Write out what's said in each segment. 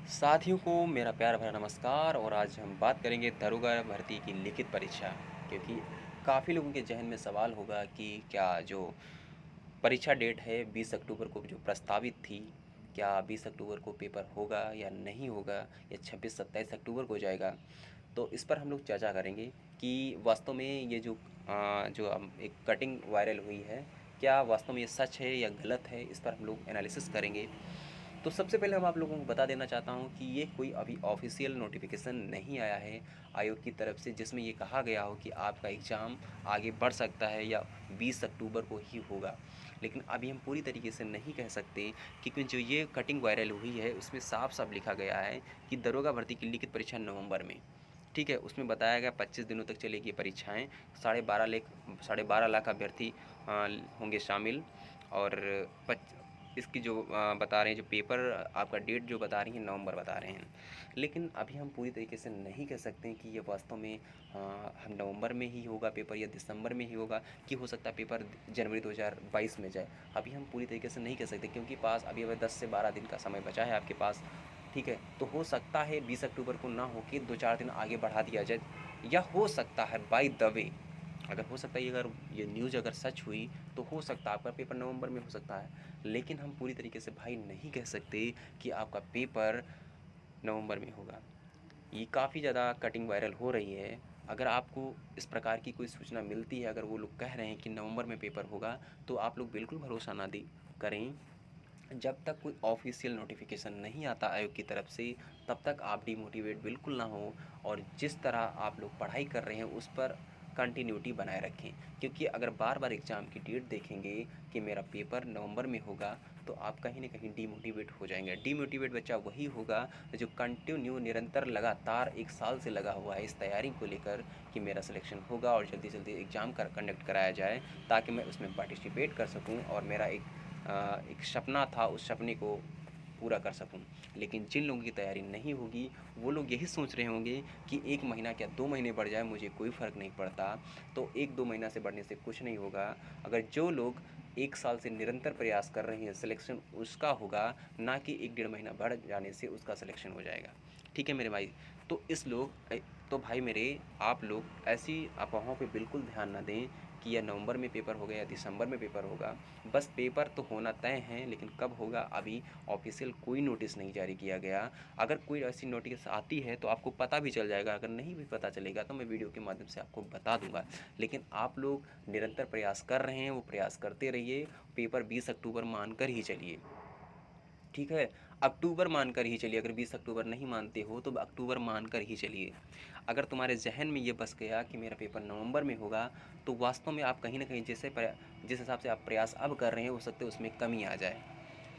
साथियों को मेरा प्यार भरा नमस्कार। और आज हम बात करेंगे दरोगा भर्ती की लिखित परीक्षा। क्योंकि काफ़ी लोगों के जहन में सवाल होगा कि क्या जो परीक्षा डेट है 20 अक्टूबर को जो प्रस्तावित थी, क्या 20 अक्टूबर को पेपर होगा या नहीं होगा, या 26-27 अक्टूबर को जाएगा। तो इस पर हम लोग चर्चा करेंगे कि वास्तव में ये जो एक कटिंग वायरल हुई है, क्या वास्तव में ये सच है या गलत है, इस पर हम लोग एनालिसिस करेंगे। तो सबसे पहले हम आप लोगों को बता देना चाहता हूँ कि ये कोई अभी ऑफिशियल नोटिफिकेशन नहीं आया है आयोग की तरफ से जिसमें ये कहा गया हो कि आपका एग्ज़ाम आगे बढ़ सकता है या 20 अक्टूबर को ही होगा। लेकिन अभी हम पूरी तरीके से नहीं कह सकते, क्योंकि जो ये कटिंग वायरल हुई है उसमें साफ साफ लिखा गया है कि दरोगा भर्ती की लिखित परीक्षा नवंबर में। ठीक है, उसमें बताया गया 25 दिनों तक चलेगी परीक्षाएं। 12.5 लाख अभ्यर्थी होंगे शामिल। और इसकी जो बता रहे हैं, जो पेपर आपका डेट जो बता रही हैं नवंबर बता रहे हैं। लेकिन अभी हम पूरी तरीके से नहीं कह सकते हैं कि ये वास्तव में हम नवंबर में ही होगा पेपर या दिसंबर में ही होगा, कि हो सकता है पेपर जनवरी 2022 में जाए। अभी हम पूरी तरीके से नहीं कह सकते, क्योंकि पास अभी 10 से 12 दिन का समय बचा है आपके पास। ठीक है, तो हो सकता है 20 अक्टूबर को ना हो के 2-4 दिन आगे बढ़ा दिया जाए, या हो सकता है बाय द वे, अगर हो सकता है अगर ये न्यूज़ अगर सच हुई तो हो सकता है आपका पेपर नवंबर में हो सकता है। लेकिन हम पूरी तरीके से भाई नहीं कह सकते कि आपका पेपर नवंबर में होगा। ये काफ़ी ज़्यादा कटिंग वायरल हो रही है। अगर आपको इस प्रकार की कोई सूचना मिलती है, अगर वो लोग कह रहे हैं कि नवंबर में पेपर होगा, तो आप लोग बिल्कुल भरोसा ना दी करें। जब तक कोई ऑफिशियल नोटिफिकेशन नहीं आता आयोग की तरफ से, तब तक आप डिमोटिवेट बिल्कुल ना हो। और जिस तरह आप लोग पढ़ाई कर रहे हैं उस पर कंटिन्यूटी बनाए रखें। क्योंकि अगर बार बार एग्ज़ाम की डेट देखेंगे कि मेरा पेपर नवंबर में होगा, तो आप कहीं ना कहीं डीमोटिवेट हो जाएंगे। डीमोटिवेट बच्चा वही होगा जो कंटिन्यू निरंतर लगातार 1 साल से लगा हुआ है इस तैयारी को लेकर कि मेरा सिलेक्शन होगा और जल्दी जल्दी एग्ज़ाम कंडक्ट कराया जाए, ताकि मैं उसमें पार्टिसिपेट कर सकूं और मेरा एक सपना था, उस सपने को पूरा कर सकूं। लेकिन जिन लोगों की तैयारी नहीं होगी, वो लोग यही सोच रहे होंगे कि 1 महीना क्या 2 महीने बढ़ जाए, मुझे कोई फ़र्क नहीं पड़ता। तो 1-2 महीना से बढ़ने से कुछ नहीं होगा। अगर जो लोग 1 साल से निरंतर प्रयास कर रहे हैं, सिलेक्शन उसका होगा, ना कि 1-1.5 महीना बढ़ जाने से उसका सिलेक्शन हो जाएगा। ठीक है मेरे भाई। तो भाई मेरे, आप लोग ऐसी अफवाहों पे बिल्कुल ध्यान ना दें कि यह नवंबर में पेपर होगा या दिसंबर में पेपर होगा। बस पेपर तो होना तय है, लेकिन कब होगा अभी ऑफिशियल कोई नोटिस नहीं जारी किया गया। अगर कोई ऐसी नोटिस आती है तो आपको पता भी चल जाएगा, अगर नहीं भी पता चलेगा तो मैं वीडियो के माध्यम से आपको बता दूंगा। लेकिन आप लोग निरंतर प्रयास कर रहे हैं, वो प्रयास करते रहिए। पेपर 20 अक्टूबर मानकर ही चलिए। ठीक है, अक्टूबर मानकर ही चलिए। अगर 20 अक्टूबर नहीं मानते हो तो अक्टूबर मानकर ही चलिए। अगर तुम्हारे जहन में ये बस गया कि मेरा पेपर नवंबर में होगा, तो वास्तव में आप कहीं ना कहीं जिस हिसाब से आप प्रयास अब कर रहे हैं, हो सकता है उसमें कमी आ जाए।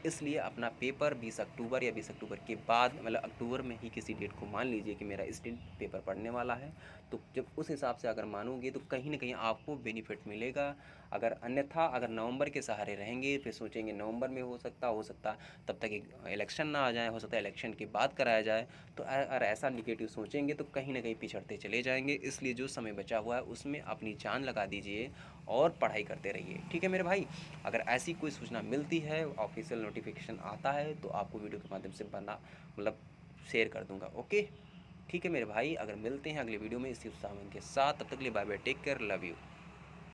इसलिए अपना पेपर 20 अक्टूबर या 20 अक्टूबर के बाद, मतलब अक्टूबर में ही किसी डेट को मान लीजिए कि मेरा इस दिन पेपर पढ़ने वाला है। तो जब उस हिसाब से अगर मानोगे तो कहीं ना कहीं आपको बेनिफिट मिलेगा। अगर अन्यथा अगर नवंबर के सहारे रहेंगे, फिर सोचेंगे नवंबर में हो सकता तब तक एक इलेक्शन ना आ जाए, हो सकता है इलेक्शन के बाद कराया जाए, तो अगर ऐसा निगेटिव सोचेंगे तो कहीं ना कहीं पिछड़ते चले जाएंगे। इसलिए जो समय बचा हुआ है उसमें अपनी जान लगा दीजिए और पढ़ाई करते रहिए। ठीक है मेरे भाई। अगर ऐसी कोई सूचना मिलती है, ऑफिशियल नोटिफिकेशन आता है, तो आपको वीडियो के माध्यम से मतलब शेयर कर दूंगा। ओके, ठीक है मेरे भाई। अगर मिलते हैं अगले वीडियो में इसी उत्साह के साथ, तब तक के लिए bye bye, take care, love you.